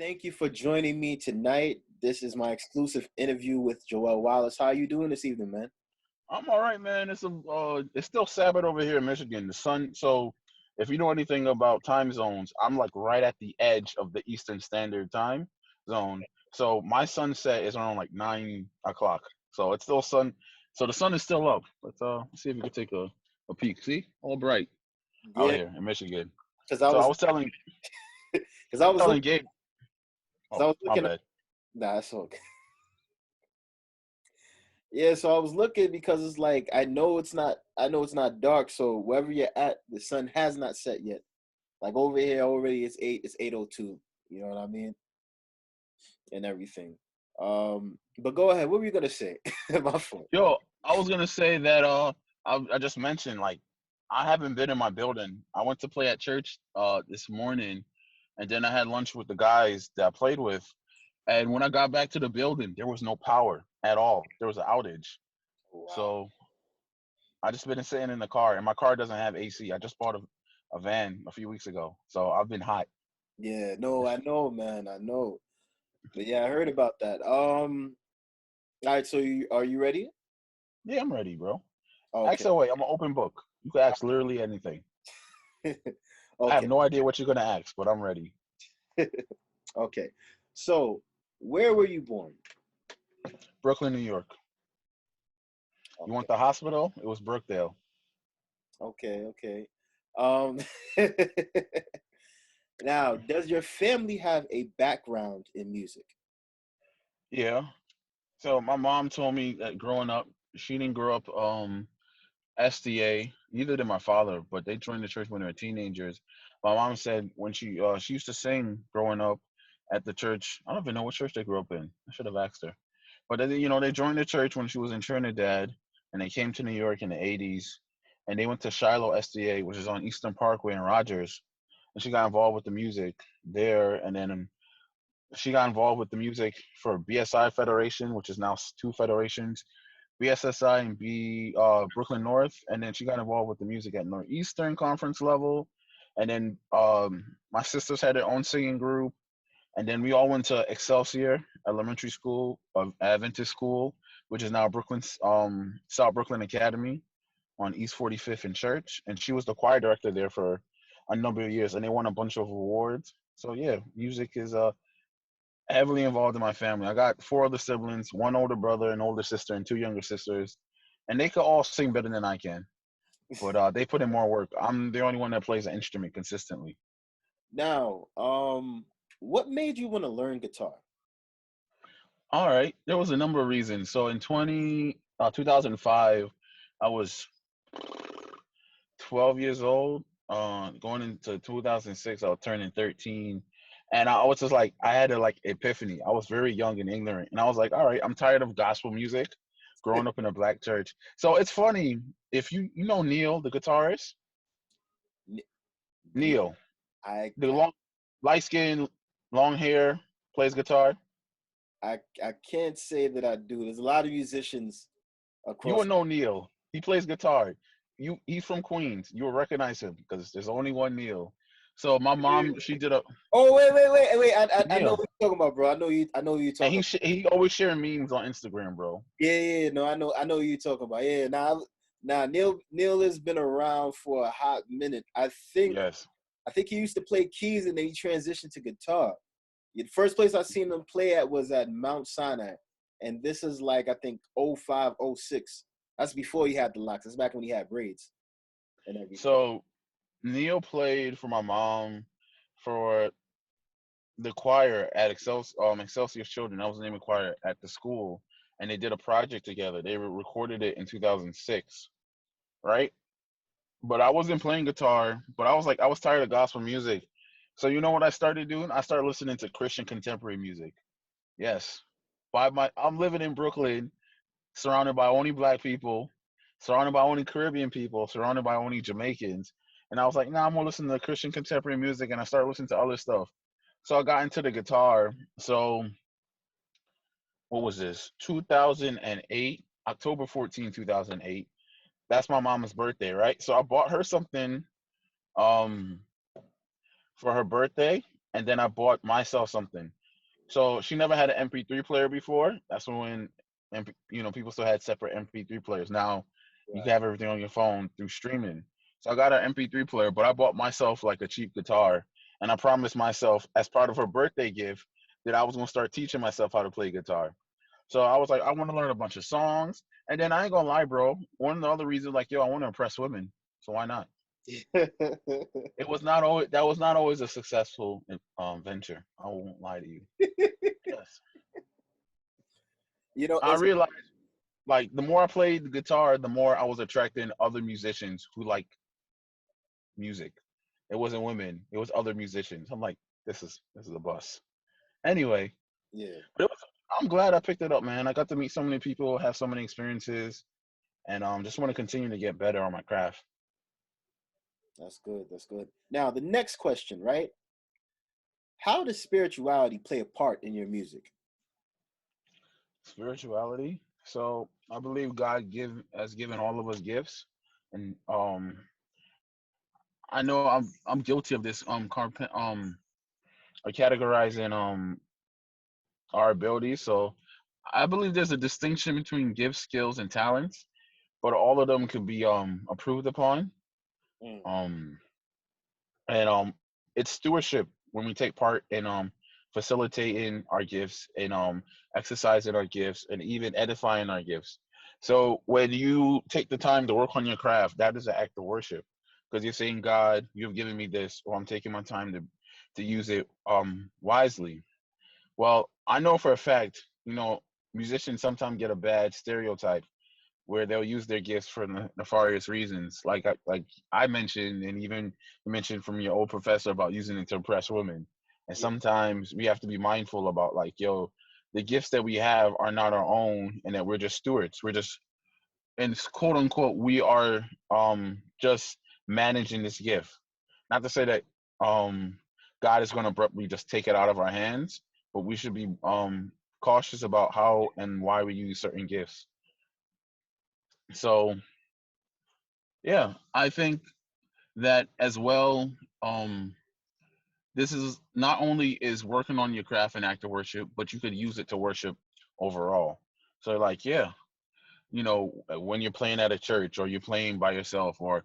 Thank you for joining me tonight. This is my exclusive interview with Joel Wallace. How are you doing this evening, man? I'm all right, man. It's still Sabbath over here in Michigan. The sun. So, if you know anything about time zones, I'm like right at the edge of the Eastern Standard Time zone. So my sunset is around like 9 o'clock. So it's still sun. So the sun is still up. Let's see if we can take a peek. See, all bright out Yeah, here in Michigan. because I So I was was telling because I was looking telling Gabe. because I Oh, was my looking at bad. nah, it's okay. Yeah, so I was looking because it's like I know it's not dark, so wherever you're at, the sun has not set yet. Like over here already it's 8:02. You know what I mean? And everything. But go ahead, what were you gonna say? My fault. Yo, I was gonna say that I just mentioned like I haven't been in my building. I went to play at church this morning, and then I had lunch with the guys that I played with. And when I got back to the building, there was no power at all. There was an outage. Wow. So I just been sitting in the car, and my car doesn't have AC. I just bought a van a few weeks ago, so I've been hot. Yeah, no, I know, man, I know. But yeah, I heard about that. All right, so are you ready? Yeah, I'm ready, bro. Okay. XOA, I'm an open book. You can ask literally anything. I have Okay. no idea what you're gonna ask, but I'm ready. Okay. So, where were you born? Brooklyn, New York. You Okay. want the hospital? It was Brookdale. Okay, okay. Um Now, does your family have a background in music? Yeah. So my mom told me that growing up, she didn't grow up SDA. Neither did my father, but they joined the church when they were teenagers. My mom said when she used to sing growing up at the church. I don't even know what church they grew up in. I should have asked her. But they joined the church when she was in Trinidad, and they came to New York in the '80s, and they went to Shiloh SDA, which is on Eastern Parkway in Rogers, and she got involved with the music there, and then she got involved with the music for BSI Federation, which is now two federations, BSSI and Brooklyn North, and then she got involved with the music at Northeastern Conference level, and then my sisters had their own singing group, and then we all went to Excelsior Elementary School of Adventist School, which is now Brooklyn's South Brooklyn Academy on East 45th and Church, and she was the choir director there for a number of years, and they won a bunch of awards. So yeah, music is heavily involved in my family. I got four other siblings, one older brother, an older sister, and two younger sisters, and they could all sing better than I can. But they put in more work. I'm the only one that plays an instrument consistently. Now, what made you want to learn guitar? All right, there was a number of reasons. So in 2005, I was 12 years old. Going into 2006, I was turning 13, and I was just like, I had a like epiphany. I was very young and ignorant, and I was like, all right, I'm tired of gospel music. Growing up in a black church, so it's funny if you know Neil, the guitarist, N- n- Neil, I the long, light skin, long hair, plays guitar. I can't say that I do. There's a lot of musicians You across. would know Neil. He plays guitar. He's from Queens. You will recognize him because there's only one Neil. So my mom, she did a Oh, wait! I know Neil, what you're talking about, bro. I know who you're and talking. he always share memes on Instagram, bro. Yeah, no, I know who you're talking about. Yeah, now Neil has been around for a hot minute. Yes. I think he used to play keys and then he transitioned to guitar. The first place I seen him play at was at Mount Sinai, and this is like I think '05, '06. That's before he had the locks. That's back when he had braids and everything. So Neil played for my mom for the choir at Excelsior Children. That was the name of the choir at the school, and they did a project together. They recorded it in 2006, right? But I wasn't playing guitar. But I was tired of gospel music. So you know what I started doing? I started listening to Christian contemporary music. Yes, I'm living in Brooklyn, surrounded by only black people, surrounded by only Caribbean people, surrounded by only Jamaicans. And I was like, nah, I'm gonna listen to Christian contemporary music, and I started listening to other stuff. So I got into the guitar. So what was this? 2008, October 14, 2008. That's my mama's birthday, right? So I bought her something um for her birthday, and then I bought myself something. So she never had an MP3 player before. That's when people still had separate MP3 players. Now you can Right. have everything on your phone through streaming. So I got an MP3 player, but I bought myself like a cheap guitar, and I promised myself as part of her birthday gift that I was gonna start teaching myself how to play guitar. So I was like, I want to learn a bunch of songs, and then I ain't gonna lie, bro. One of the other reasons, like, yo, I want to impress women, so why not? It was not always that was not always a successful venture. I won't lie to you. Yes, You know, I it's realized like the more I played the guitar, the more I was attracting other musicians who like music. It wasn't women; it was other musicians. I'm like, this is a bus. Anyway, yeah, but I'm glad I picked it up, man. I got to meet so many people, have so many experiences, and just want to continue to get better on my craft. that's good. That's good. Now, the next question, right? How does spirituality play a part in your music? Spirituality. So I believe God give has given all of us gifts, and I know I'm guilty of this or categorizing our abilities. So I believe there's a distinction between gifts, skills, and talents, but all of them could be approved upon. Mm, Um and it's stewardship when we take part in facilitating our gifts and exercising our gifts and even edifying our gifts. So when you take the time to work on your craft, that is an act of worship because you're saying, God, you've given me this, or I'm taking my time to use it wisely. Well, I know for a fact, musicians sometimes get a bad stereotype where they'll use their gifts for nefarious reasons. Like I mentioned, and even you mentioned from your old professor about using it to impress women. And yeah, sometimes we have to be mindful about like, yo, the gifts that we have are not our own, and that we're just stewards. We're just, and quote unquote, we are just managing this gift. Not to say that um God is going to abruptly just take it out of our hands, but we should be cautious about how and why we use certain gifts. So yeah, I think that as well. Um, this is not only is working on your craft and act of worship, but you could use it to worship overall. So like, yeah, when you're playing at a church or you're playing by yourself, or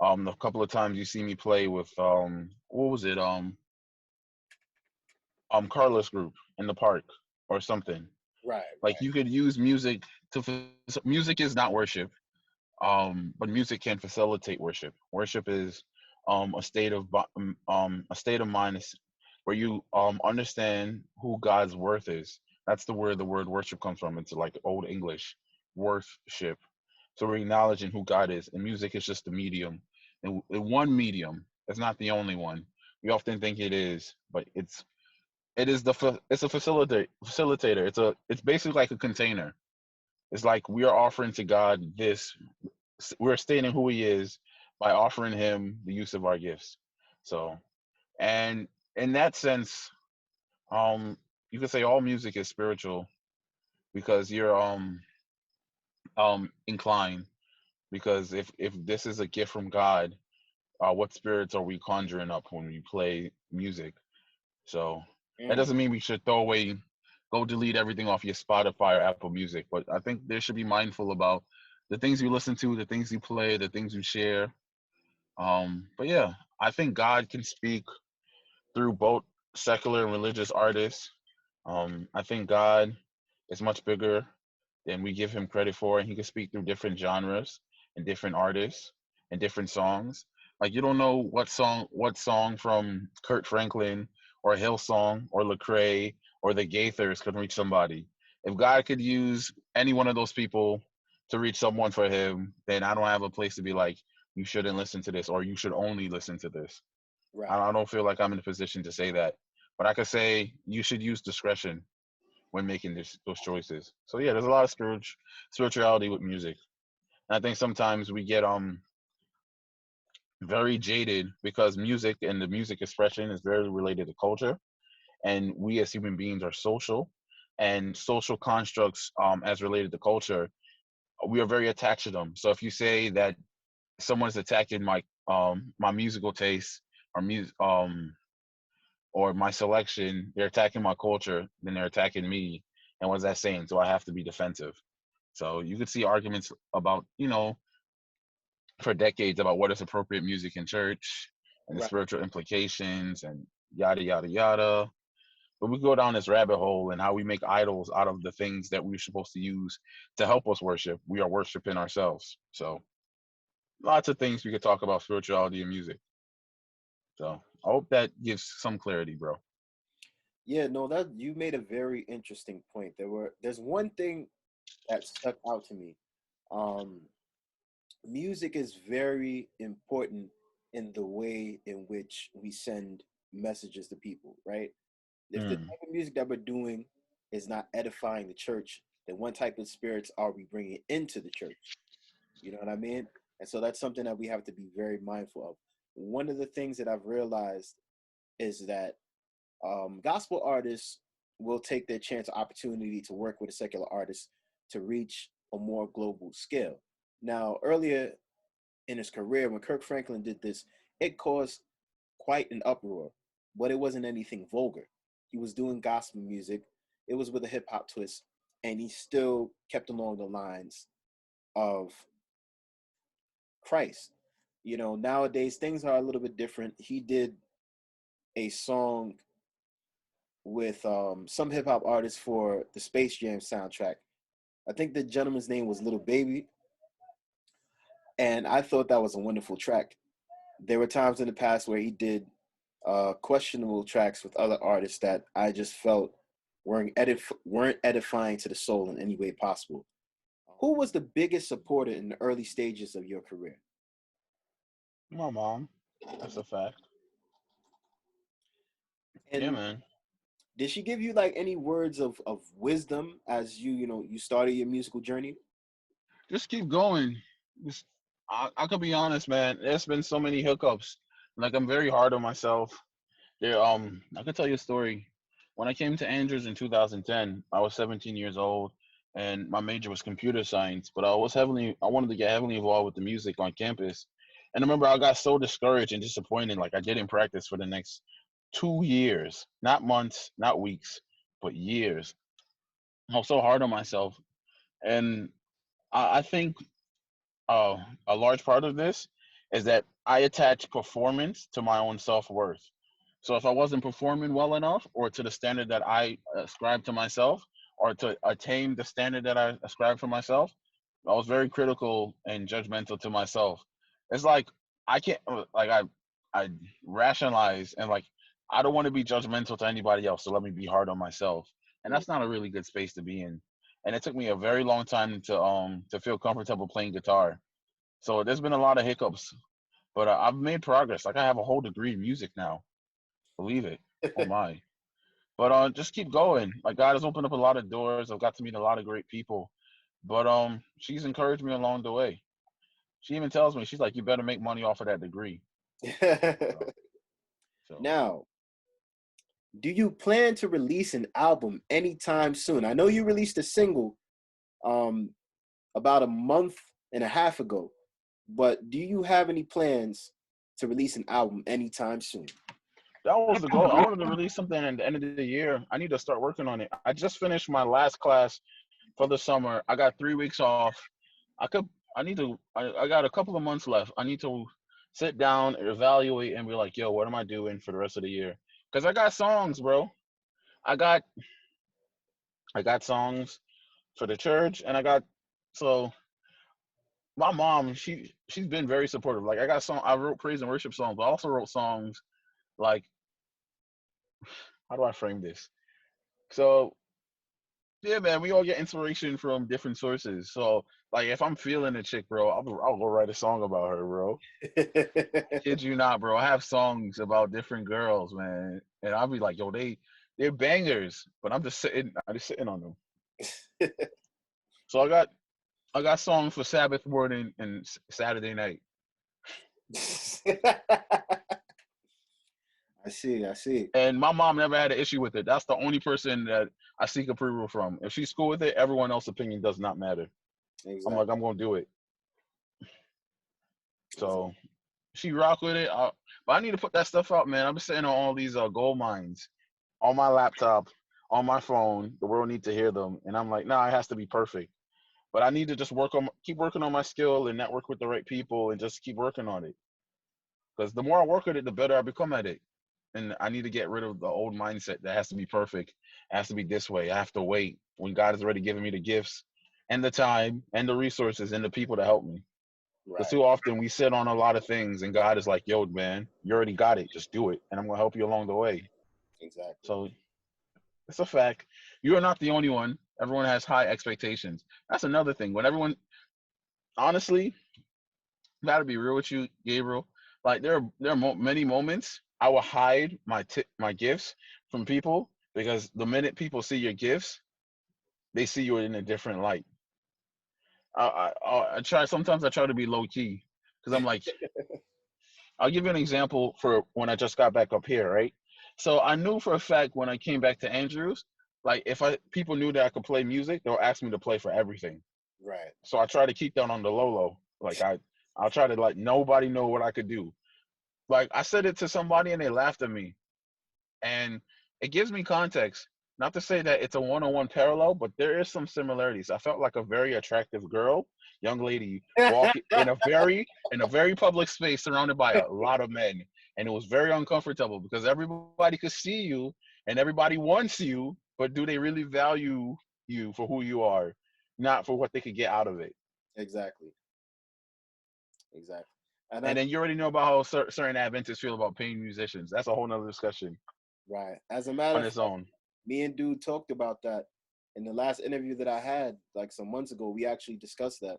a couple of times you see me play with what was it Carlos group in the park or something. right, Like you could use music music is not worship, but music can facilitate worship. Worship is a state of mind where you understand who God's worth is. That's the word worship comes from. It's like old English, worship. So we're acknowledging who God is, and music is just the medium, and one medium. It's not the only one. We often think it is, but it's a facilitator. It's basically like a container. It's like we are offering to God this. We're stating who He is by offering Him the use of our gifts. So, and in that sense, um, you could say all music is spiritual because you're inclined. Because if this is a gift from God, what spirits are we conjuring up when we play music? So that mm, doesn't mean we should throw away, go delete everything off your Spotify or Apple Music. But I think there should be mindful about the things you listen to, the things you play, the things you share. But yeah, I think God can speak through both secular and religious artists. I think God is much bigger than we give him credit for, and he can speak through different genres and different artists and different songs. Like you don't know what song from Kurt Franklin or Hillsong or Lecrae or the Gaithers could reach somebody. If God could use any one of those people to reach someone for him, then I don't have a place to be like, you shouldn't listen to this or you should only listen to this. right. I don't feel like I'm in a position to say that, but I could say you should use discretion when making those choices. So yeah, there's a lot of spirituality with music. And I think sometimes we get very jaded because music and the music expression is very related to culture, and we as human beings are social, and social constructs as related to culture, we are very attached to them. So if you say that someone's attacking my musical taste or music or my selection, they're attacking my culture, then they're attacking me. And what's that saying? So I have to be defensive. So you could see arguments about, for decades about what is appropriate music in church and the Right. spiritual implications and yada, yada, yada. But we go down this rabbit hole and how we make idols out of the things that we're supposed to use to help us worship. We are worshiping ourselves. So lots of things we could talk about spirituality and music. So I hope that gives some clarity, bro. Yeah, no, that you made a very interesting point. There's one thing that stuck out to me. Um, Music is very important in the way in which we send messages to people, right? If the Mm. type of music that we're doing is not edifying the church, then what type of spirits are we bringing into the church? You know what I mean? And so that's something that we have to be very mindful of. One of the things that I've realized is that gospel artists will take their chance or opportunity to work with a secular artist to reach a more global scale. Now, earlier in his career, when Kirk Franklin did this, it caused quite an uproar, but it wasn't anything vulgar. He was doing gospel music, it was with a hip hop twist, and he still kept along the lines of Christ. You know, nowadays things are a little bit different. He did a song with some hip hop artists for the Space Jam soundtrack. I think the gentleman's name was Little Baby, and I thought that was a wonderful track. There were times in the past where he did questionable tracks with other artists that I just felt weren't edifying to the soul in any way possible. Who was the biggest supporter in the early stages of your career? My mom. That's a fact. Yeah, And man. did she give you like any words of wisdom as you started your musical journey? Just keep going. Just, I could be honest, man. There's been so many hiccups. Like I'm very hard on myself. I could tell you a story. When I came to Andrews in 2010, I was 17 years old, and my major was computer science. But I wanted to get heavily involved with the music on campus. And I remember I got so discouraged and disappointed. Like I didn't practice for the next 2 years, not months, not weeks, but years. I was so hard on myself, and I think uh, a large part of this is that I attach performance to my own self worth. So if I wasn't performing well enough, or to the standard that I ascribe to myself, or to attain the standard that I ascribe for myself, I was very critical and judgmental to myself. It's like I can't like I rationalize and like I don't want to be judgmental to anybody else, so let me be hard on myself, and Mm. that's not a really good space to be in. And it took me a very long time to feel comfortable playing guitar. So there's been a lot of hiccups, but I've made progress. Like I have a whole degree in music now. Believe it. Oh my. But just keep going. Like God has opened up a lot of doors. I've got to meet a lot of great people. But she's encouraged me along the way. She even tells me, she's like, you better make money off of that degree. So, so Now, do you plan to release an album anytime soon? I know you released a single um, about a month and a half ago, but do you have any plans to release an album anytime soon? that was the goal. I wanted to release something at the end of the year. I need to start working on it. I just finished my last class for the summer. I got 3 weeks off. I could. I need to. I got a couple of months left. I need to sit down, evaluate, and be like, yo, what am I doing for the rest of the year? Because I got songs, bro. I got I got songs for the church, and I got so my mom. She's been very supportive. Like I got song. I wrote praise and worship songs, but I also wrote songs like, how do I frame this? So yeah, man, we all get inspiration from different sources. So like, if I'm feeling a chick, bro, I'll go write a song about her, bro. I kid you not, bro. I have songs about different girls, man, and I'll be like, yo, they're bangers, but I'm just sitting on them. So I got songs for Sabbath morning and Saturday night. I see, I see. And my mom never had an issue with it. That's the only person that I seek approval from. If she's cool with it, everyone else's opinion does not matter. I'm like, Exactly. I'm gonna do it. Exactly. So She rock with it. But I need to put that stuff out, man. I've been sitting on all these gold mines on my laptop, on my phone. The world needs to hear them, and I'm like, nah, it has to be perfect. But I need to just keep working on my skill and network with the right people, and just keep working on it. Because the more I work at it, the better I become at it. And I need to get rid of the old mindset that has to be perfect. It has to be this way. I have to wait when God has already given me the gifts and the time and the resources and the people to help me. Because Right. too often we sit on a lot of things and God is like, yo, man, you already got it. Just do it. And I'm going to help you along the way. Exactly. So it's a fact. You are not the only one. Everyone has high expectations. That's another thing. When everyone, honestly, got to be real with you, Gabriel. Like there are many moments I will hide my gifts from people because the minute people see your gifts, they see you in a different light. I try sometimes I try to be low key because I'm like, I'll give you an example for when I just got back up here, right? So I knew for a fact when I came back to Andrews, like if I people knew that I could play music, they'll ask me to play for everything. Right. So I try to keep that on the low low. Like I'll try to like nobody know what I could do. Like I said it to somebody and they laughed at me, and it gives me context. Not to say that it's a one-on-one parallel, but there is some similarities. I felt like a very attractive girl, young lady, walking in a very public space surrounded by a lot of men, and it was very uncomfortable because everybody could see you and everybody wants you, but do they really value you for who you are, not for what they could get out of it? Exactly. Exactly. And And I then you already know about how certain Adventists feel about paying musicians. That's a whole nother discussion right. As a matter on of its fact, own. me and Dude talked about that in the last interview that I had like some months ago. We actually discussed that,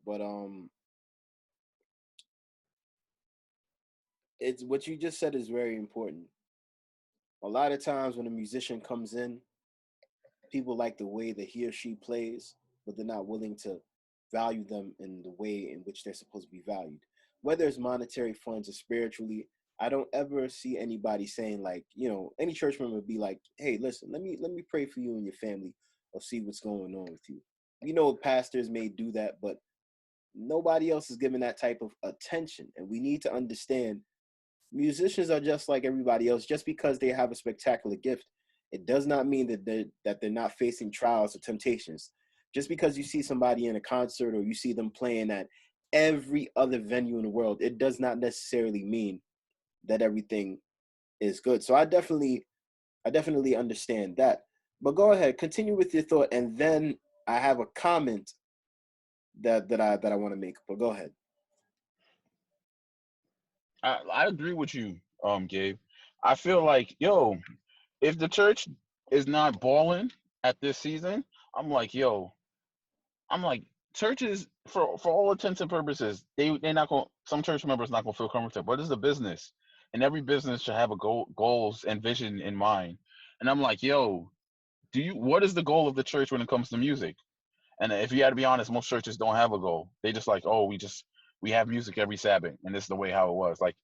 but it's what you just said is very important. A lot of times when a musician comes in, people like the way that he or she plays, but they're not willing to value them in the way in which they're supposed to be valued. Whether it's monetary funds or spiritually, I don't ever see anybody saying like, any church member would be like, "Hey, listen, let me pray for you and your family, or see what's going on with you." Pastors may do that, but nobody else is giving that type of attention. And we need to understand musicians are just like everybody else. Just because they have a spectacular gift, it does not mean that they're not facing trials or temptations. Just because you see somebody in a concert or you see them playing at every other venue in the world, it does not necessarily mean that everything is good. So I definitely understand that. But go ahead, continue with your thought, and then I have a comment that I want to make. But go ahead. I agree with you, Gabe. I feel like, yo, if the church is not balling at this season, I'm like, yo, I'm like, churches for all intents and purposes, they're not going. Some church members not going to feel comfortable. But it's a business, and every business should have a goals and vision in mind. And I'm like, yo, what is the goal of the church when it comes to music? And if you had to be honest, most churches don't have a goal. They just like, oh, we have music every Sabbath, and this is the way how it was. Like,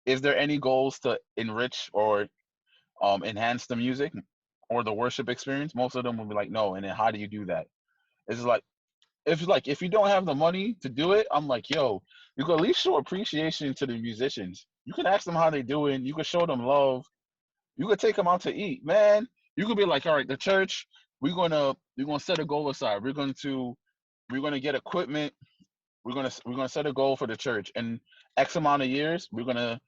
is there any goals to enrich or enhance the music or the worship experience? Most of them will be like, no. And then how do you do that? It's like if you don't have the money to do it, I'm like, yo, you can at least show appreciation to the musicians. You can ask them how they doing. You can show them love. You could take them out to eat, man. You could be like, all right, the church, we're gonna set a goal aside. We're gonna get equipment. We're gonna set a goal for the church. In X amount of years, we're gonna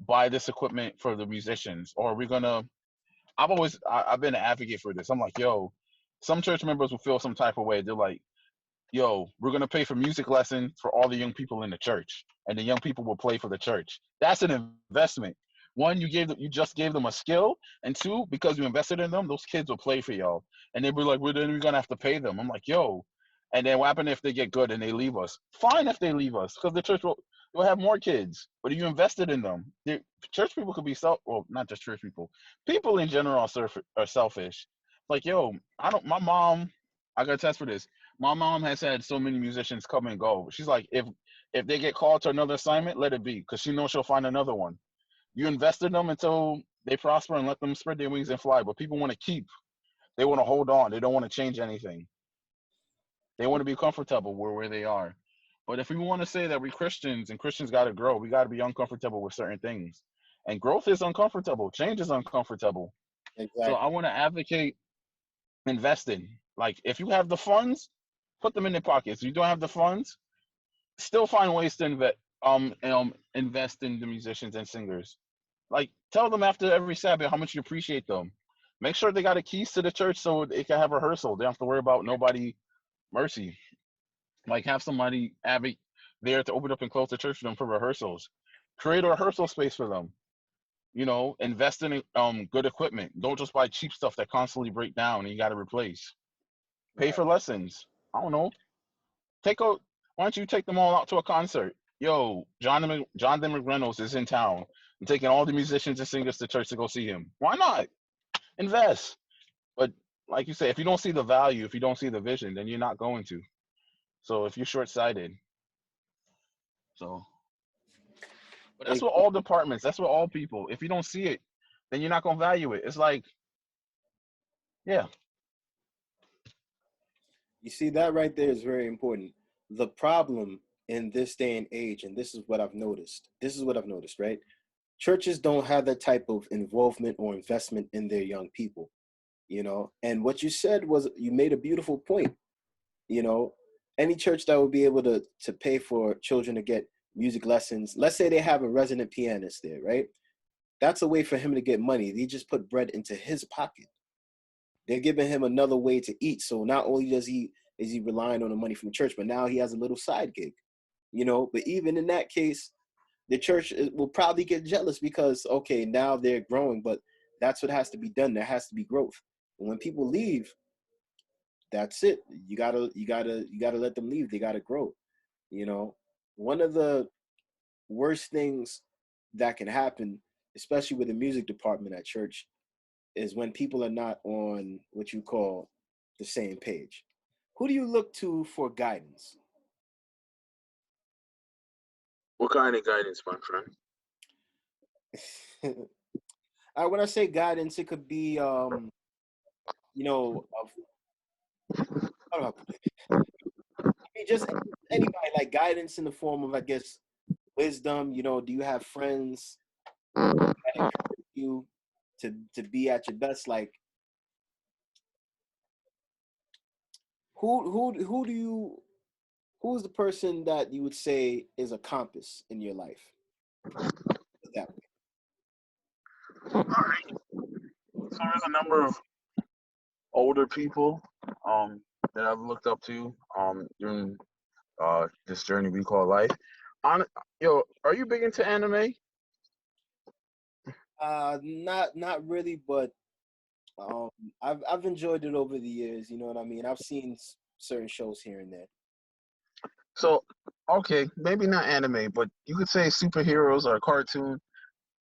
buy this equipment for the musicians, or we're gonna. I've been an advocate for this. I'm like, yo, some church members will feel some type of way. They're like, yo, we're gonna pay for music lessons for all the young people in the church, and the young people will play for the church. That's an investment. One, you just gave them a skill, and two, because you invested in them, those kids will play for y'all, and they be like, well, then we're gonna have to pay them. I'm like, yo, and then what happen if they get good and they leave us? Fine if they leave us, because the church will have more kids. But you invested in them. Church people could be well, not just church people. People in general are selfish. Like, yo, I don't. My mom, I got to test for this. My mom has had so many musicians come and go. She's like, if they get called to another assignment, let it be, because she knows she'll find another one. You invest in them until they prosper and let them spread their wings and fly. But people want to keep. They want to hold on. They don't want to change anything. They want to be comfortable where they are. But if we want to say that we Christians and Christians got to grow, we got to be uncomfortable with certain things. And growth is uncomfortable. Change is uncomfortable. So I Exactly. want to advocate investing. Like if you have the funds, put them in your pockets. If you don't have the funds, still find ways to invest in the musicians and singers. Like tell them after every Sabbath how much you appreciate them. Make sure they got the keys to the church so they can have rehearsal. They don't have to worry about nobody mercy. Like have somebody there to open up and close the church for them for rehearsals. Create a rehearsal space for them. Invest in good equipment. Don't just buy cheap stuff that constantly break down and you got to replace. Pay Right. for lessons. I don't know. Take a Why don't you take them all out to a concert? Yo, Jonathan McReynolds is in town. I'm taking all the musicians and singers to church to go see him. Why not? Invest. But like you say, if you don't see the value, if you don't see the vision, then you're not going to. So if you're short sighted, so but that's what Exactly. all departments, that's what all people. If you don't see it, then you're not gonna value it. It's like, yeah. You see, that right there is very important. The problem in this day and age, and this is what I've noticed. This is what I've noticed, right? Churches don't have that type of involvement or investment in their young people, And what you said was you made a beautiful point. You know, any church that would be able to pay for children to get music lessons, let's say they have a resident pianist there, right? That's a way for him to get money. They just put bread into his pocket. They're giving him another way to eat. So not only does he is he relying on the money from the church, but now he has a little side gig. But even in that case, the church will probably get jealous because okay, now they're growing, but that's what has to be done. There has to be growth. And when people leave, that's it. You gotta let them leave. They gotta grow. You know, one of the worst things that can happen, especially with the music department at church, is when people are not on what you call the same page. Who do you look to for guidance? What kind of guidance, my friend? When I say guidance, it could be, of, how do I put it? I mean, just anybody like guidance in the form of, I guess, wisdom. Do you have friends that encourage you to be at your best? Like, who do you who's the person that you would say is a compass in your life? That way. All right. So there's a number of older people that I've looked up to during this journey we call life. On Yo, are you big into anime? Not really, but um, I've enjoyed it over the years. You know what I mean? I've seen certain shows here and there. So okay, maybe not anime, but you could say superheroes or a cartoon.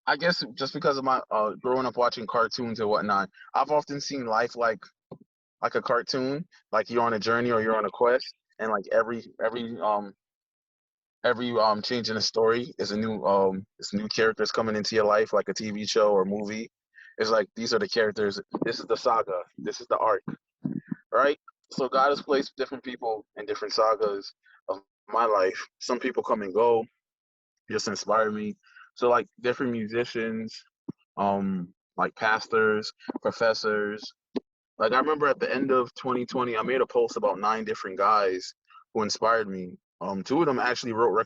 I guess just because of my growing up watching cartoons and whatnot, I've often seen life like a cartoon, like you're on a journey or you're on a quest, and like every change in the story is new characters coming into your life, like a TV show or movie. It's like these are the characters. This is the saga. This is the arc, right? So God has placed different people in different sagas of my life. Some people come and go, just inspire me. So like different musicians, like pastors, professors. Like I remember at the end of 2020, I made a post about 9 different guys who inspired me. Two of them actually wrote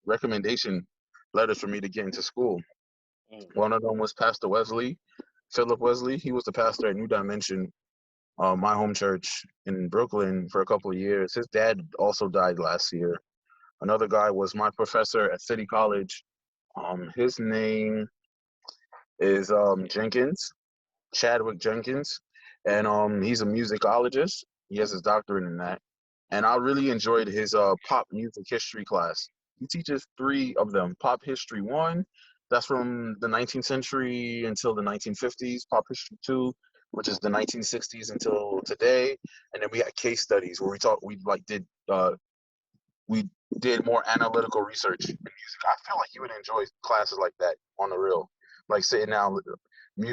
recommendation letters for me to get into school. Mm. One of them was Pastor Wesley, Philip Wesley. He was the pastor at New Dimension, my home church in Brooklyn for a couple of years. His dad also died last year. Another guy was my professor at City College. His name is Jenkins. Chadwick Jenkins, and he's a musicologist. He has his doctorate in that, and I really enjoyed his pop music history class. He teaches 3 of them: pop history 1, that's from the 19th century until the 1950s; pop history 2, which is the 1960s until today; and then we had case studies where we did more analytical research in music. I feel like you would enjoy classes like that on the real, like sitting down with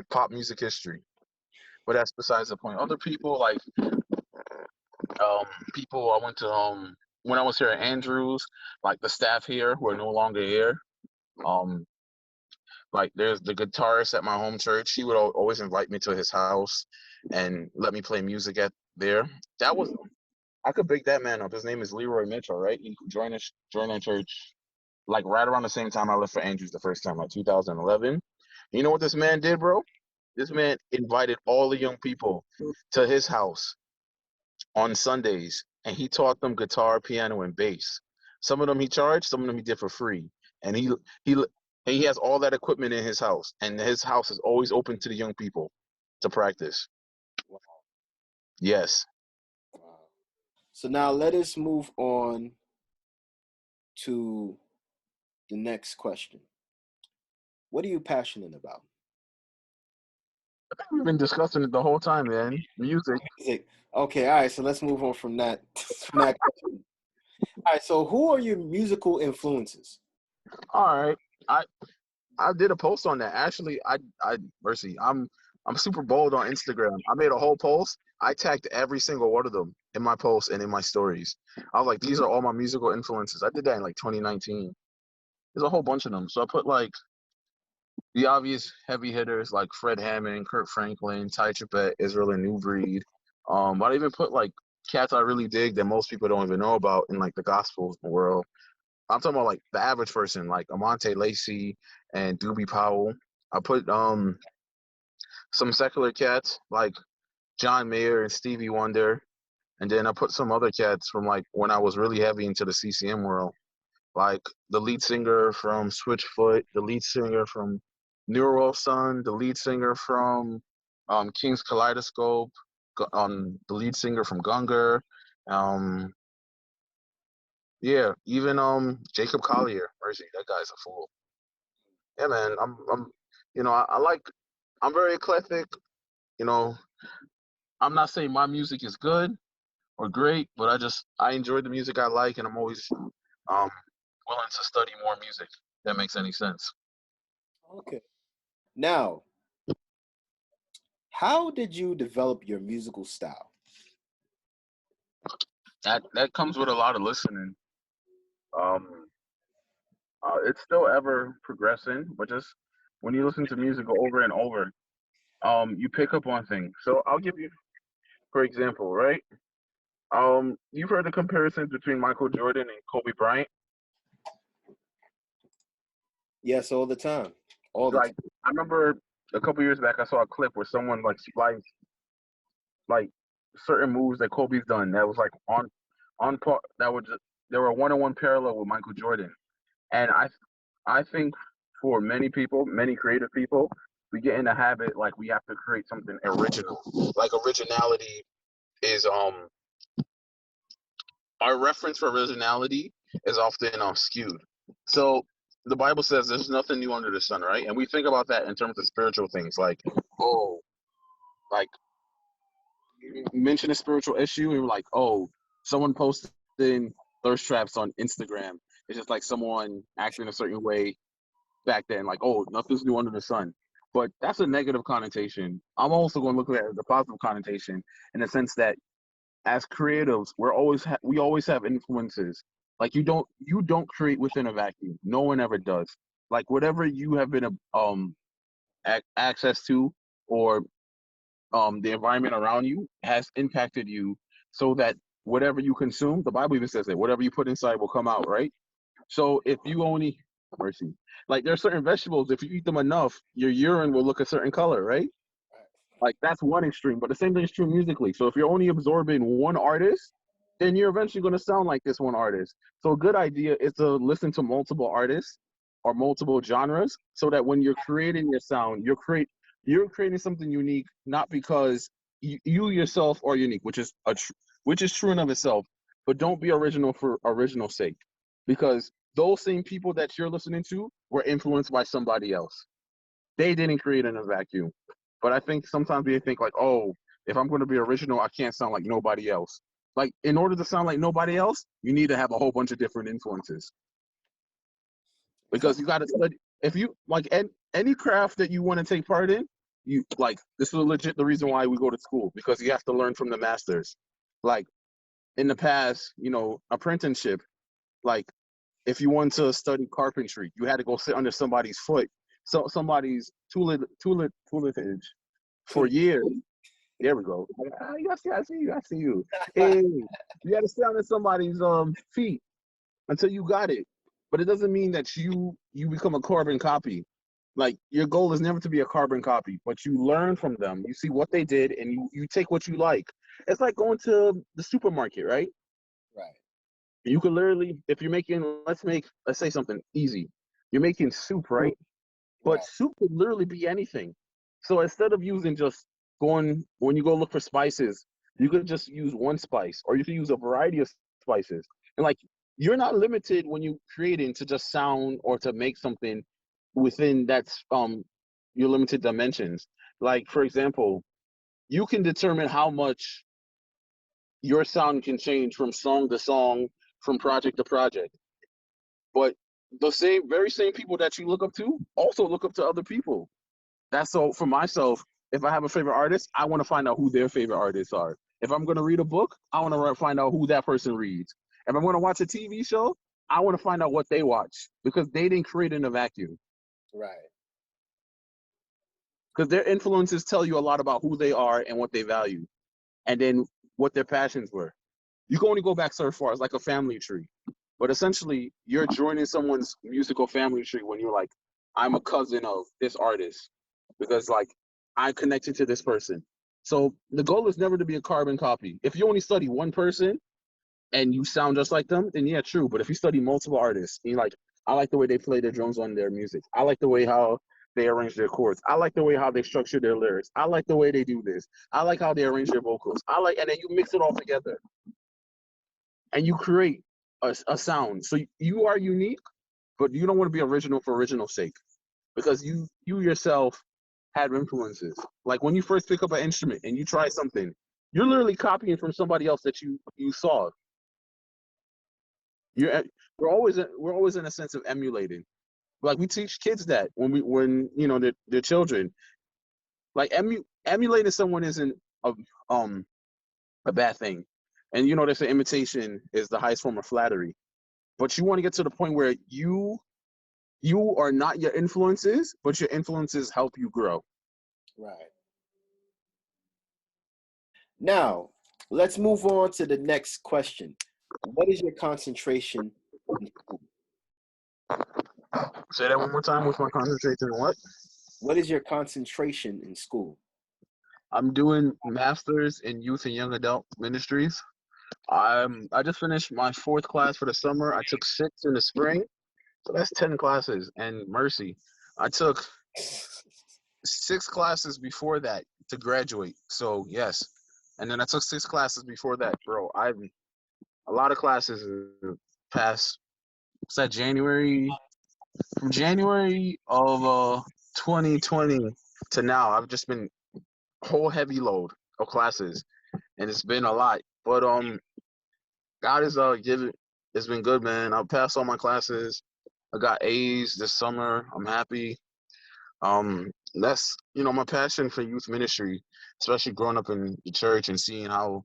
pop music history. But that's besides the point. Other people like um people I went to when I was here at Andrews, like the staff here who are no longer here, um, like there's the guitarist at my home church. He would always invite me to his house and let me play music at there. That was I could big that man up. His name is Leroy Mitchell, right? He joined our church like right around the same time I left for Andrews the first time, like 2011. You know what this man did, bro? This man invited all the young people to his house on Sundays, and he taught them guitar, piano, and bass. Some of them he charged, some of them he did for free. And he he has all that equipment in his house, and his house is always open to the young people to practice. Wow. Yes. Wow. So now let us move on to the next question. What are you passionate about? We've been discussing it the whole time, man. Music. Music. Okay, all right. So let's move on from that from that question. All right. So who are your musical influences? All right. I I did a post on that. Actually, I mercy. I'm super bold on Instagram. I made a whole post. I tagged every single one of them in my posts and in my stories. I was like, these are all my musical influences. I did that in like 2019. There's a whole bunch of them. So I put like the obvious heavy hitters like Fred Hammond, Kurt Franklin, Ty Tribbett, Israel and New Breed. But I even put like cats I really dig that most people don't even know about in like the gospel world. I'm talking about like the average person, like Amante Lacey and Doobie Powell. I put some secular cats like John Mayer and Stevie Wonder, and then I put some other cats from like when I was really heavy into the CCM world, like the lead singer from Switchfoot, the lead singer from Neural Sun, the lead singer from King's Kaleidoscope, the lead singer from Gunger, um, yeah, even Jacob Collier. Mercy, that guy's a fool. Yeah, man, I like, I'm very eclectic. You know, I'm not saying my music is good or great, but I enjoy the music I like, and I'm always willing to study more music. If that makes any sense. Okay. Now, how did you develop your musical style? That comes with a lot of listening. Um, it's still ever progressing, but just when you listen to music over and over, you pick up on things. So I'll give you, for example, right? You've heard the comparisons between Michael Jordan and Kobe Bryant. Yes, all the time. All the time. Like I remember a couple years back, I saw a clip where someone like spliced like certain moves that Kobe's done that was like on par that were just they were 1-on-1 parallel with Michael Jordan. And I think for many people, many creative people, we get in the habit like we have to create something original. Like originality is our reference for originality is often skewed. So the Bible says there's nothing new under the sun, right? And we think about that in terms of spiritual things, like, oh, like you mention a spiritual issue, and we're like, oh, someone posting thirst traps on Instagram. It's just like someone acting a certain way back then, like, oh, nothing's new under the sun. But that's a negative connotation. I'm also going to look at it as a positive connotation in the sense that as creatives, we always have influences. Like you don't create within a vacuum. No one ever does. Like whatever you have been access to, or the environment around you has impacted you, so that whatever you consume, the Bible even says that whatever you put inside will come out, right? So if you only mercy, like there are certain vegetables, if you eat them enough, your urine will look a certain color, right? Like that's one extreme, but the same thing is true musically. So if you're only absorbing one artist, then you're eventually going to sound like this one artist. So a good idea is to listen to multiple artists or multiple genres, so that when you're creating your sound, you're creating something unique, not because you yourself are unique, which is true in of itself. But don't be original for original sake, because those same people that you're listening to were influenced by somebody else. They didn't create in a vacuum. But I think sometimes we think like, oh, if I'm going to be original, I can't sound like nobody else. Like in order to sound like nobody else, you need to have a whole bunch of different influences, because you got to study. If you like any craft that you want to take part in, you like this is legit the reason why we go to school, because you have to learn from the masters. Like in the past, apprenticeship, like if you wanted to study carpentry, you had to go sit under somebody's foot, so somebody's tutelage for Too. years. There we go. I see you. I see you. Hey, you had to sit under somebody's feet until you got it. But it doesn't mean that you become a carbon copy. Like your goal is never to be a carbon copy, but you learn from them. You see what they did, and you take what you like. It's like going to the supermarket, right? Right. You could literally, if you're making, let's say something easy. You're making soup, right? But Right. soup could literally be anything. So instead of using just going, when you go look for spices, you could just use one spice, or you could use a variety of spices. And like, you're not limited when you creating to just sound or to make something within that's your limited dimensions. Like for example, you can determine how much your sound can change from song to song, from project to project. But the very same people that you look up to also look up to other people. That's so for myself, if I have a favorite artist, I want to find out who their favorite artists are. If I'm going to read a book, I want to find out who that person reads. If I'm going to watch a TV show, I want to find out what they watch because they didn't create in a vacuum. Right. Because their influences tell you a lot about who they are and what they value, and then what their passions were. You can only go back so far. It's like a family tree. But essentially, you're joining someone's musical family tree when you're like, I'm a cousin of this artist because like I'm connected to this person. So the goal is never to be a carbon copy. If you only study one person and you sound just like them, then yeah, true. But if you study multiple artists, and you're like, I like the way they play their drums on their music. I like the way how they arrange their chords. I like the way how they structure their lyrics. I like the way they do this. I like how they arrange their vocals. And then you mix it all together and you create a sound. So you are unique, but you don't want to be original for original's sake because you yourself have influences. Like when you first pick up an instrument and you try something, you're literally copying from somebody else that you saw. You're we're always in a sense of emulating. Like we teach kids that when they're children. Like emulating someone isn't a um a bad thing. And they say imitation is the highest form of flattery. But you want to get to the point where you are not your influences, but your influences help you grow. Right. Now, let's move on to the next question. What is your concentration in school? Say that one more time. What's my concentration on what? What is your concentration in school? I'm doing masters in youth and young adult ministries. I just finished my fourth class for the summer. I took six in the spring, so that's 10 classes. And mercy, I took 6 classes before that to graduate. So yes, and then I took 6 classes before that, bro. I've a lot of classes past. Was that January? From January of 2020 to now, I've just been whole heavy load of classes, and it's been a lot. But God is giving. It's been good, man. I've passed all my classes. I got A's this summer. I'm happy. That's my passion for youth ministry, especially growing up in the church and seeing how.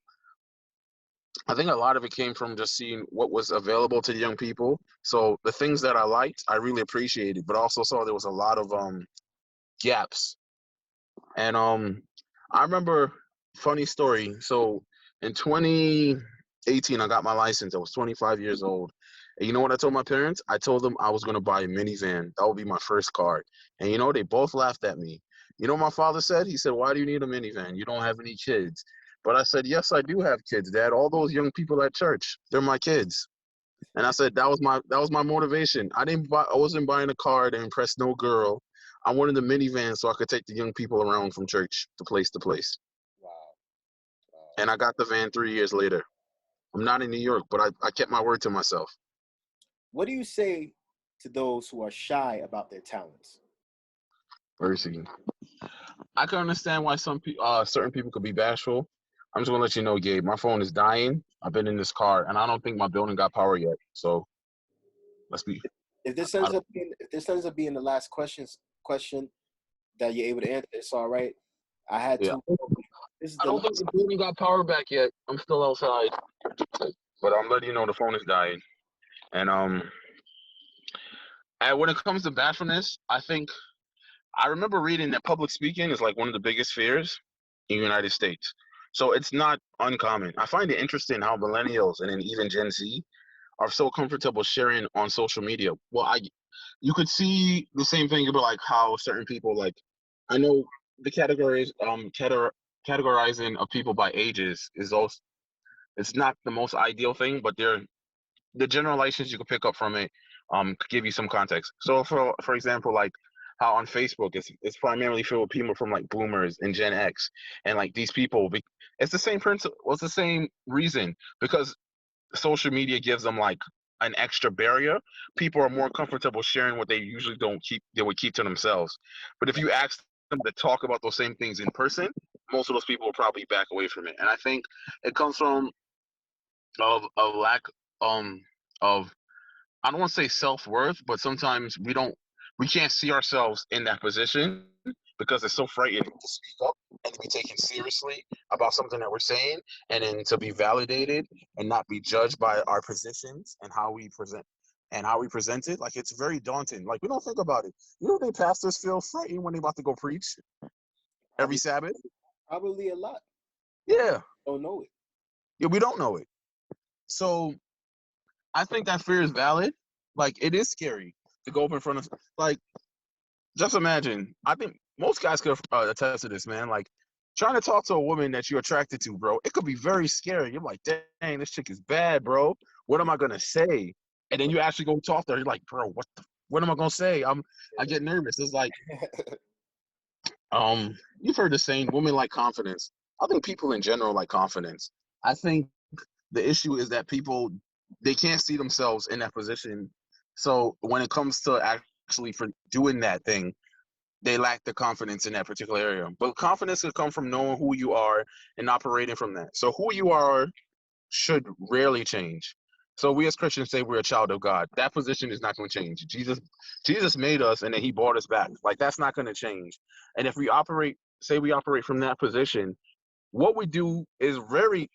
I think a lot of it came from just seeing what was available to the young people. So the things that I liked, I really appreciated, but also saw there was a lot of gaps. And I remember funny story. So in 2018, I got my license. I was 25 years old. And you know what I told my parents? I told them I was going to buy a minivan. That would be my first car. And they both laughed at me. You know what my father said? He said, "Why do you need a minivan? You don't have any kids." But I said, "Yes, I do have kids, Dad. All those young people at church, they're my kids." And I said that was my motivation. I wasn't buying a car to impress no girl. I wanted a minivan so I could take the young people around from church to place to place. Wow. And I got the van 3 years later. I'm not in New York, but I kept my word to myself. What do you say to those who are shy about their talents? Mercy. I can understand why certain people could be bashful. I'm just gonna let you know, Gabe. My phone is dying. I've been in this car, and I don't think my building got power yet. So let's be. If this I ends don't, up being the last question that you're able to answer, it's all right. I had yeah. two. This is I the don't think the building got power back yet. I'm still outside, but I'm letting you know the phone is dying. And and when it comes to bashfulness, I remember reading that public speaking is like one of the biggest fears in the United States. So it's not uncommon. I find it interesting how millennials and then even Gen Z are so comfortable sharing on social media. Well, you could see the same thing about like how certain people like I know the categorizing of people by ages is also it's not the most ideal thing, but the generalizations you could pick up from it could give you some context. So for example, like how on Facebook it's primarily filled with people from like boomers and Gen X and like these people it's the same principle, well, it's the same reason because social media gives them like an extra barrier. People are more comfortable sharing what they usually they would keep to themselves. But if you ask them to talk about those same things in person, most of those people will probably back away from it. And I think it comes from of a lack um of I don't want to say self-worth, but sometimes we can't see ourselves in that position because it's so frightening to speak up and to be taken seriously about something that we're saying and then to be validated and not be judged by our positions and how we present it. Like it's very daunting. Like we don't think about it. You know, they pastors feel frightened when they about to go preach every probably Sabbath. probably a lot. Yeah. Don't know it. Yeah, we don't know it. So I think that fear is valid. Like it is scary to go up in front of like just imagine. I think most guys could attest to this, man. Like trying to talk to a woman that you're attracted to, bro. It could be very scary. You're like, dang, this chick is bad, bro. What am I gonna say? And then you actually go talk to her. You're like, bro, what am I gonna say? I get nervous. It's like, you've heard the saying, women like confidence. I think people in general like confidence. I think the issue is that people they can't see themselves in that position. So when it comes to actually for doing that thing, they lack the confidence in that particular area. But confidence could come from knowing who you are and operating from that. So who you are should rarely change. So we as Christians say we're a child of God. That position is not going to change. Jesus made us and then he brought us back. Like that's not going to change. And if we say we operate from that position, what we do is very,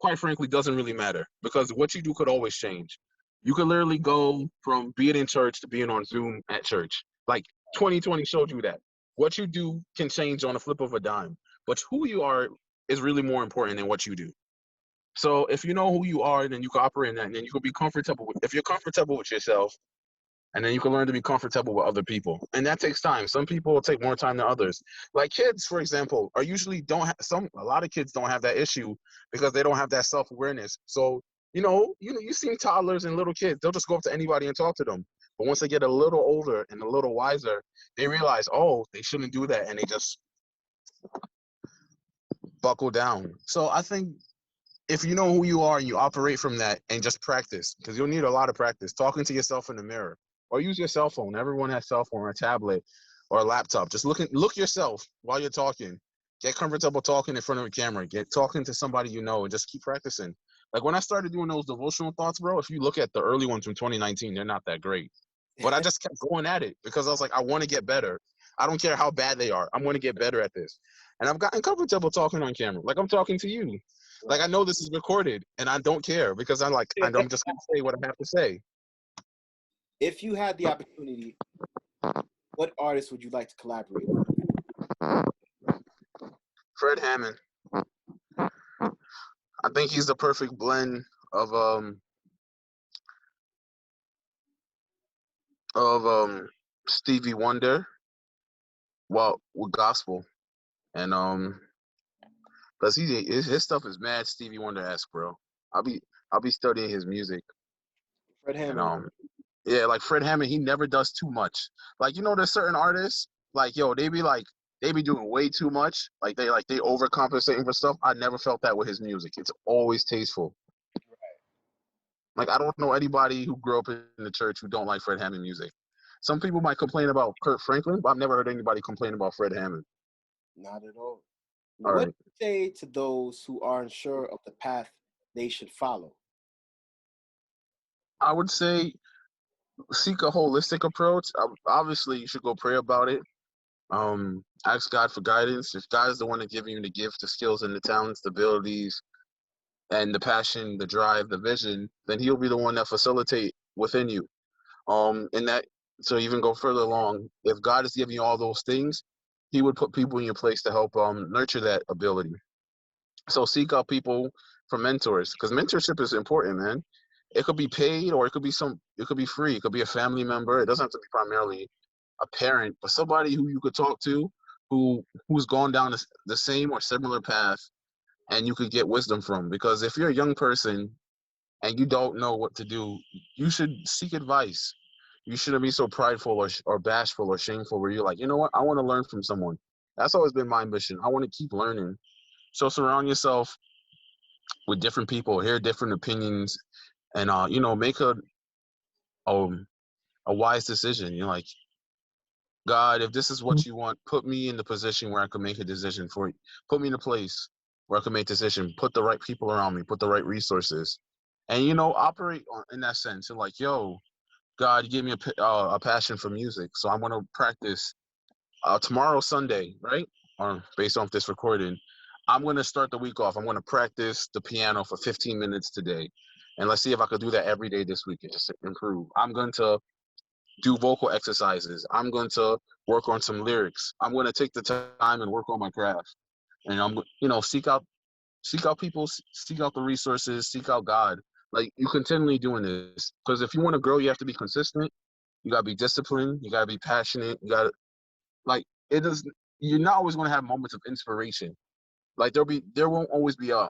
quite frankly, doesn't really matter because what you do could always change. You could literally go from being in church to being on Zoom at church. Like 2020 showed you that. What you do can change on a flip of a dime. But who you are is really more important than what you do. So if you know who you are, then you can operate in that, and then you can be comfortable with. If you're comfortable with yourself, and then you can learn to be comfortable with other people, and that takes time. Some people will take more time than others. Like kids, for example, are usually don't have some. A lot of kids don't have that issue because they don't have that self awareness. So you see toddlers and little kids, they'll just go up to anybody and talk to them. But once they get a little older and a little wiser, they realize, oh, they shouldn't do that, and they just buckle down. So I think if you know who you are and you operate from that and just practice, because you'll need a lot of practice, talking to yourself in the mirror or use your cell phone. Everyone has cell phone or a tablet or a laptop. Just look yourself while you're talking. Get comfortable talking in front of a camera. Get talking to somebody you know and just keep practicing. Like when I started doing those devotional thoughts, bro, if you look at the early ones from 2019, they're not that great. But I just kept going at it because I was like, I want to get better. I don't care how bad they are. I'm going to get better at this. And I've gotten comfortable talking on camera. Like I'm talking to you. Like I know this is recorded and I don't care because I'm just gonna say what I have to say. If you had the opportunity, what artist would you like to collaborate with? Fred Hammond. I think he's the perfect blend of Stevie Wonder, well, with gospel. And cause his stuff is mad Stevie Wonder-esque, bro. I'll be I'll be studying his music. Fred And Hammond. yeah, like Fred Hammond, he never does too much. Like there's certain artists, like they be doing way too much. Like they overcompensating for stuff. I never felt that with his music. It's always tasteful. Like I don't know anybody who grew up in the church who don't like Fred Hammond music. Some people might complain about Kurt Franklin, but I've never heard anybody complain about Fred Hammond. Not at all. All What right. do you say to those who are unsure of the path they should follow? I would say seek a holistic approach. Obviously, you should go pray about it. Ask God for guidance. If God is the one that giving you the gift, the skills, and the talents, the abilities, and the passion, the drive, the vision, then He'll be the one that facilitate within you. And that so even go further along. If God is giving you all those things, He would put people in your place to help nurture that ability. So seek out people for mentors because mentorship is important, man. It could be paid or it could be free. It could be a family member. It doesn't have to be primarily a parent, but somebody who you could talk to who's gone down the same or similar path and you could get wisdom from. Because if you're a young person and you don't know what to do, you should seek advice. You shouldn't be so prideful or bashful or shameful where you're like, you know what, I want to learn from someone. That's always been my mission. I want to keep learning. So surround yourself with different people, hear different opinions, and make um, a wise decision. You're like, God, if this is what you want, put me in the position where I can make a decision for you. Put me in a place where I can make a decision. Put the right people around me. Put the right resources, and operate in that sense. And like, yo, God, you gave me a passion for music, so I'm gonna practice tomorrow, Sunday, right? Or based off this recording, I'm gonna start the week off. I'm gonna practice the piano for 15 minutes today, and let's see if I could do that every day this week and just improve. I'm going to do vocal exercises. I'm going to work on some lyrics. I'm going to take the time and work on my craft. And seek out people, seek out the resources, seek out God. Like you continually doing this because if you want to grow, you have to be consistent. You gotta be disciplined. You gotta be passionate. You gotta like it is. You're not always going to have moments of inspiration. Like there won't always be a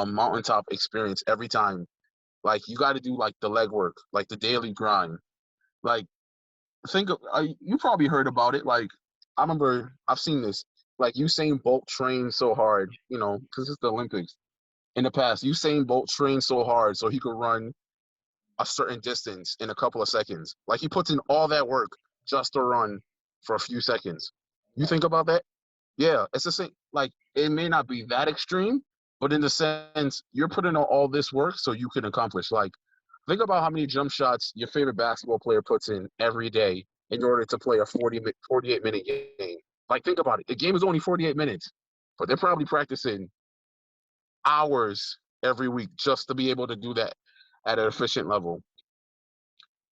mountaintop experience every time. Like you got to do like the legwork, like the daily grind. Like you probably heard about it. Like I remember I've seen this. Like Usain Bolt trained so hard, because it's the Olympics. In the past, Usain Bolt trained so hard so he could run a certain distance in a couple of seconds. Like he puts in all that work just to run for a few seconds. You Right. think about that? Yeah, it's the same. Like it may not be that extreme, but in the sense you're putting in all this work so you can accomplish. Like think about how many jump shots your favorite basketball player puts in every day in order to play a 48-minute game. Like think about it. The game is only 48 minutes, but they're probably practicing hours every week just to be able to do that at an efficient level.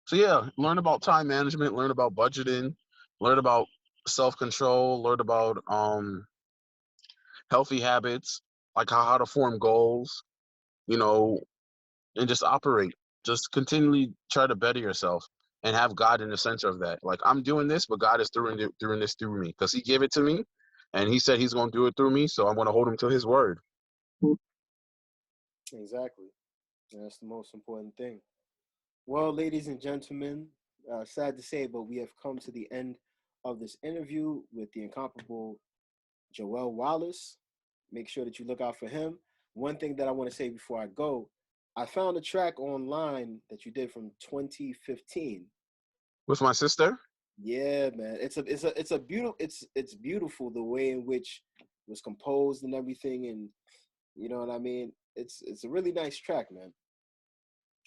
So yeah, learn about time management, learn about budgeting, learn about self-control, learn about healthy habits, like how to form goals, you know, and just operate. Just continually try to better yourself and have God in the center of that. Like I'm doing this, but God is doing this through me because He gave it to me, and He said He's going to do it through me. So I'm going to hold Him to His word. Exactly. And that's the most important thing. Well, ladies and gentlemen, sad to say, but we have come to the end of this interview with the incomparable Joel Wallace. Make sure that you look out for him. One thing that I want to say before I go, I found a track online that you did from 2015. With my sister. Yeah, man. It's beautiful the way in which it was composed and everything, and you know what I mean? It's a really nice track, man.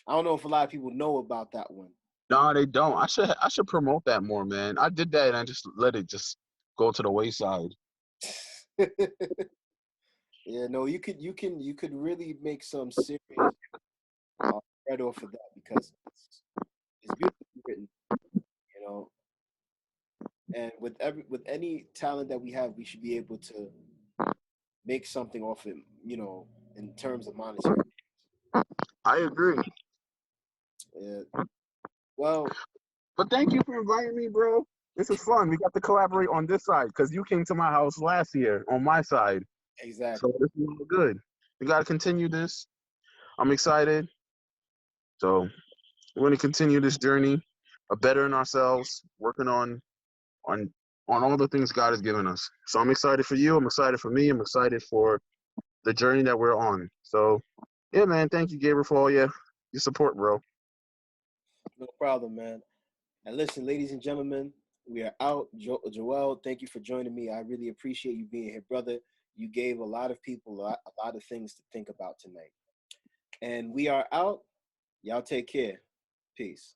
I don't know if a lot of people know about that one. No, they don't. I should promote that more, man. I did that and I just let it just go to the wayside. Yeah, no, you could really make some serious bread off of that because it's beautifully written, you know. And with any talent that we have, we should be able to make something off it, in terms of monetary. I agree. Yeah. Well, But thank you for inviting me, bro. This is fun. We got to collaborate on this side because you came to my house last year on my side. So exactly. this is all good. We got to continue this. I'm excited. So we're going to continue this journey of bettering ourselves, working on on all the things God has given us. So I'm excited for you. I'm excited for me. I'm excited for the journey that we're on. So yeah, man. Thank you, Gabriel, for all your support, bro. No problem, man. And listen, ladies and gentlemen, we are out. Joel, thank you for joining me. I really appreciate you being here, brother. You gave a lot of people a lot of things to think about tonight. And we are out. Y'all take care. Peace.